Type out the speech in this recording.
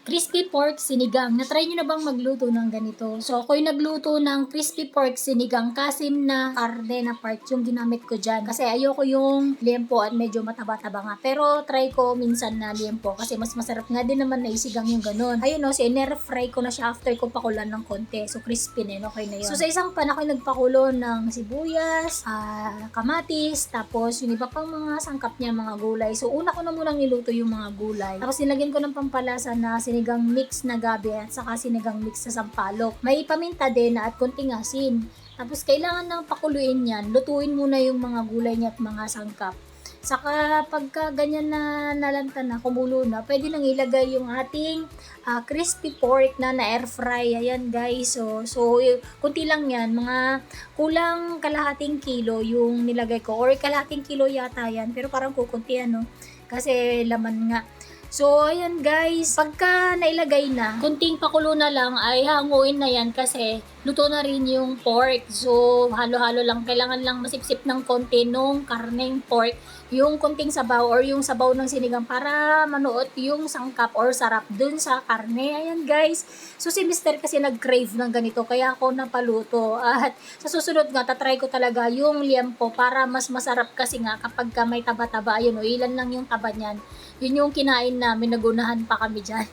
Crispy pork sinigang. Na-try nyo na bang magluto ng ganito? So, ako'y nagluto ng crispy pork sinigang. Kasim na karne na part yung ginamit ko dyan. Kasi ayoko yung liempo at medyo mataba-taba nga. Pero try ko minsan na liempo kasi mas masarap nga din naman na isigang yung ganun. Ayun o, in-air-fry ko na siya after ko pakulan ng konti. So, crispy na yun. Okay na yun. So, sa isang pan ako'y nagpakulo ng sibuyas, kamatis, tapos yung iba pang mga sangkap niya, mga gulay. So, una ko na munang niluto yung mga gulay. Tapos, nilagyan ko ng pampalasa na sinigang mix na gabi at saka sinigang mix sa sampalok. May paminta din at konting asin. Tapos kailangan nang pakuluin yan, lutuin muna yung mga gulay niya at mga sangkap. Saka pagka ganyan na nalanta na, kumulo na, pwede nang ilagay yung ating crispy pork na air fry. Ayan guys, so kunti lang yan, mga kulang kalahating kilo yung nilagay ko, or kalahating kilo yata yan, pero parang kukunti ano, kasi laman nga. So, ayan guys, pagka nailagay na, kunting pakulo na lang ay hanguin na yan kasi luto na rin yung pork. So, halo-halo lang. Kailangan lang masipsip ng konti nung karneng pork, yung konting sabaw or yung sabaw ng sinigang para manuot yung sangkap or sarap dun sa karne. Ayan guys. So, si Mr. kasi nag-crave ng ganito kaya ako napaluto. At sa susunod nga, tatry ko talaga yung liempo para mas masarap kasi nga kapag may taba-taba. Ayun o, ilan lang yung taba niyan. Yun yung kinain namin, nagunahan pa kami dyan.